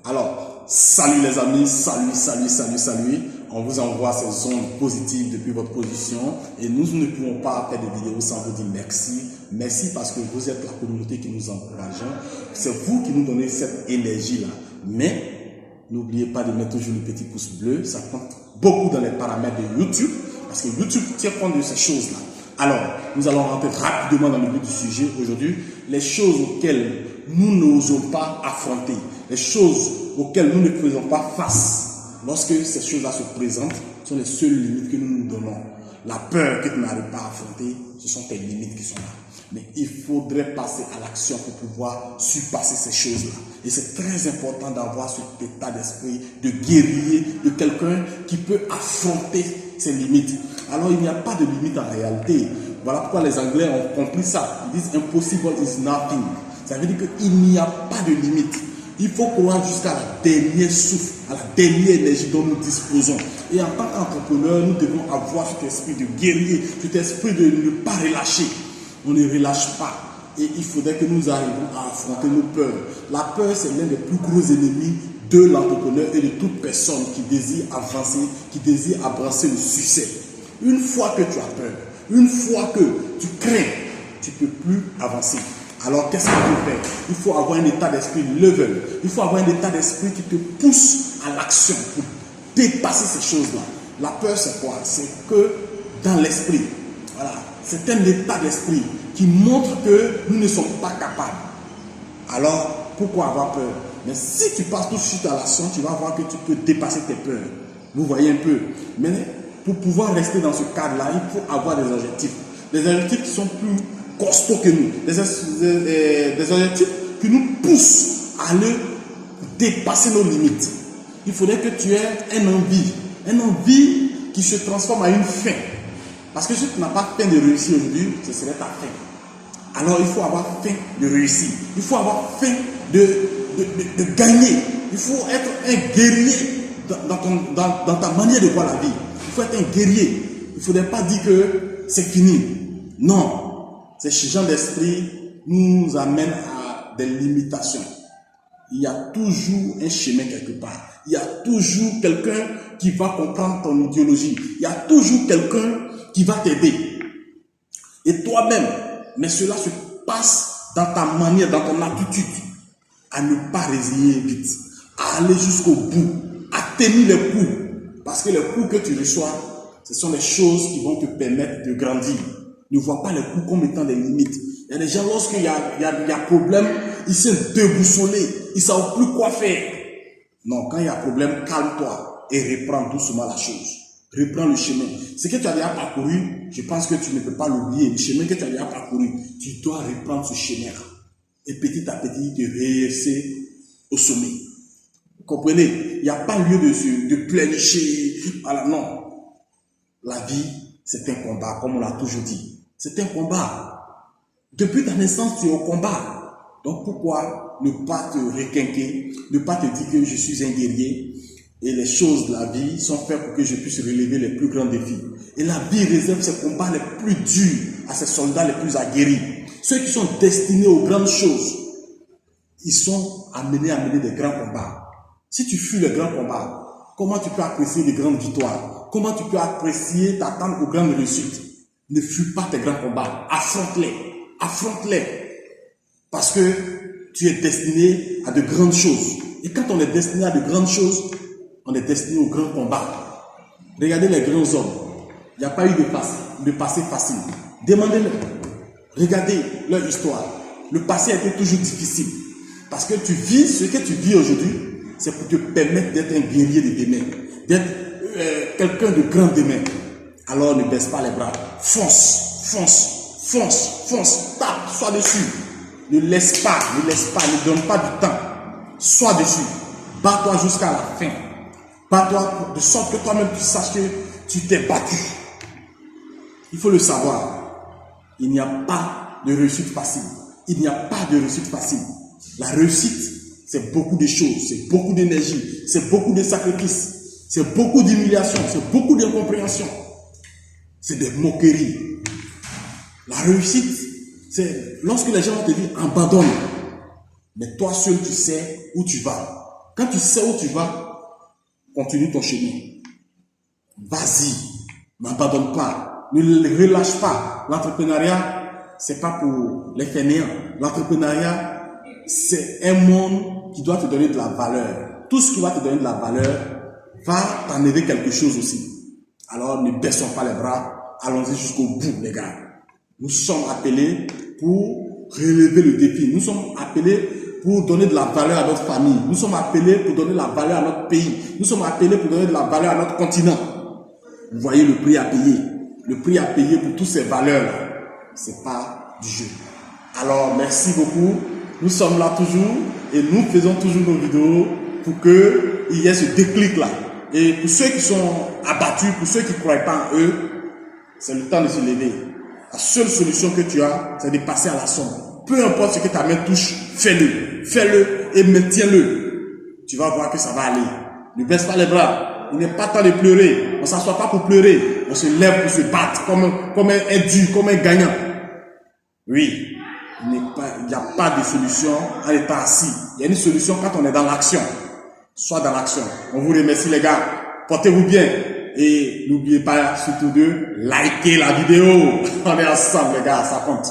Alors, salut les amis, salut. On vous envoie ces ondes positives depuis votre position et nous ne pouvons pas faire des vidéos sans vous dire merci. Merci parce que vous êtes la communauté qui nous encourage. C'est vous qui nous donnez cette énergie-là. Mais n'oubliez pas de mettre toujours le petit pouce bleu. Ça compte beaucoup dans les paramètres de YouTube parce que YouTube tient compte de ces choses-là. Alors, nous allons rentrer rapidement dans le but du sujet aujourd'hui. Les choses auxquelles nous n'osons pas affronter, les choses auxquelles nous ne faisons pas face. Lorsque ces choses-là se présentent, ce sont les seules limites que nous nous donnons. La peur que tu n'arrives pas à affronter, ce sont tes limites qui sont là. Mais il faudrait passer à l'action pour pouvoir surpasser ces choses-là. Et c'est très important d'avoir cet état d'esprit de guerrier, de quelqu'un qui peut affronter ses limites. Alors il n'y a pas de limite en réalité. Voilà pourquoi les Anglais ont compris ça. Ils disent impossible is nothing. Ça veut dire qu'il n'y a pas de limite. Il faut croire jusqu'à la dernière souffle, à la dernière énergie dont nous disposons. Et en tant qu'entrepreneur, nous devons avoir cet esprit de guerrier, cet esprit de ne pas relâcher. On ne relâche pas. Et il faudrait que nous arrivions à affronter nos peurs. La peur, c'est l'un des plus gros ennemis de l'entrepreneur et de toute personne qui désire avancer, qui désire abrasser le succès. Une fois que tu as peur, une fois que tu crains, tu ne peux plus avancer. Alors, qu'est-ce qu'il faut faire? Il faut avoir un état d'esprit level. Il faut avoir un état d'esprit qui te pousse à l'action pour dépasser ces choses-là. La peur, c'est quoi? C'est que dans l'esprit, voilà, c'est un état d'esprit qui montre que nous ne sommes pas capables. Alors, pourquoi avoir peur? Mais si tu passes tout de suite à l'action, tu vas voir que tu peux dépasser tes peurs. Vous voyez un peu. Mais pour pouvoir rester dans ce cadre-là, il faut avoir des objectifs. Des objectifs qui sont plus costauds que nous. Des objectifs qui nous poussent à aller dépasser nos limites. Il faudrait que tu aies une envie qui se transforme en une fin. Parce que si tu n'as pas faim de réussir aujourd'hui, ce serait ta fin. Alors il faut avoir faim de réussir. Il faut avoir faim de gagner. Il faut être un guerrier dans ta manière de voir la vie. Il faut être un guerrier. Il ne faudrait pas dire que c'est fini. Non. Ces changements d'esprit nous amènent à des limitations. Il y a toujours un chemin quelque part. Il y a toujours quelqu'un qui va comprendre ton idéologie. Il y a toujours quelqu'un qui va t'aider. Et toi-même, mais cela se passe dans ta manière, dans ton attitude, à ne pas résigner vite, à aller jusqu'au bout, à tenir les coups. Parce que les coups que tu reçois, ce sont les choses qui vont te permettre de grandir. Ne vois pas les coups comme étant des limites. Il y a des gens, lorsqu'il y a problème, ils sont déboussolés, ils ne savent plus quoi faire. Non, quand il y a problème, calme-toi et reprends doucement la chose. Reprends le chemin. Ce que tu as déjà parcouru, je pense que tu ne peux pas l'oublier. Le chemin que tu as déjà parcouru, tu dois reprendre ce chemin. Et petit à petit, te réessayer au sommet. Vous comprenez? Il n'y a pas lieu de pleurnicher. Voilà, non. La vie, c'est un combat, comme on l'a toujours dit. C'est un combat. Depuis ta naissance, tu es au combat. Donc pourquoi ne pas te requinquer, ne pas te dire que je suis un guerrier et les choses de la vie sont faites pour que je puisse relever les plus grands défis. Et la vie réserve ces combats les plus durs à ces soldats les plus aguerris. Ceux qui sont destinés aux grandes choses, ils sont amenés à mener des grands combats. Si tu fuis les grands combats, comment tu peux apprécier les grandes victoires? Comment tu peux apprécier t'attendre aux grandes réussites? Ne fuis pas tes grands combats. Affronte-les. Affronte-les. Parce que tu es destiné à de grandes choses. Et quand on est destiné à de grandes choses, on est destiné aux grands combats. Regardez les grands hommes. Il n'y a pas eu de passé facile. Demandez-leur. Regardez leur histoire. Le passé a été toujours difficile. Parce que tu vis ce que tu vis aujourd'hui, c'est pour te permettre d'être un guerrier de demain. D'être quelqu'un de grand demain. Alors ne baisse pas les bras. Fonce, tape, sois dessus. Ne laisse pas, ne donne pas du temps. Sois dessus. Bats-toi jusqu'à la fin. Bats-toi de sorte que toi-même tu saches que tu t'es battu. Il faut le savoir. Il n'y a pas de réussite facile. Il n'y a pas de réussite facile. La réussite, c'est beaucoup de choses, c'est beaucoup d'énergie, c'est beaucoup de sacrifices, c'est beaucoup d'humiliation, c'est beaucoup d'incompréhension. C'est des moqueries. La réussite, c'est lorsque les gens te disent abandonne. Mais toi seul, tu sais où tu vas. Quand tu sais où tu vas, continue ton chemin. Vas-y, n'abandonne pas, ne relâche pas. L'entrepreneuriat, c'est pas pour les fainéants. L'entrepreneuriat, c'est un monde qui doit te donner de la valeur. Tout ce qui va te donner de la valeur va t'enlever quelque chose aussi. Alors ne baissons pas les bras, allons-y jusqu'au bout, les gars. Nous sommes appelés pour relever le défi. Nous sommes appelés pour donner de la valeur à notre famille. Nous sommes appelés pour donner de la valeur à notre pays. Nous sommes appelés pour donner de la valeur à notre continent. Vous voyez le prix à payer. Le prix à payer pour toutes ces valeurs-là, c'est pas du jeu. Alors, merci beaucoup. Nous sommes là toujours et nous faisons toujours nos vidéos pour qu'il y ait ce déclic-là. Et pour ceux qui sont abattus, pour ceux qui ne croient pas en eux, c'est le temps de se lever. La seule solution que tu as, c'est de passer à l'action. Peu importe ce que ta main touche, fais-le. Fais-le et maintiens-le. Tu vas voir que ça va aller. Ne baisse pas les bras. Il n'est pas temps de pleurer. On ne s'assoit pas pour pleurer. On se lève pour se battre comme un dur, comme un gagnant. Oui, il n'y a pas de solution en étant assis. Il y a une solution quand on est dans l'action. Sois dans l'action. On vous remercie les gars. Portez-vous bien. Et n'oubliez pas surtout de liker la vidéo. On est ensemble les gars, ça compte.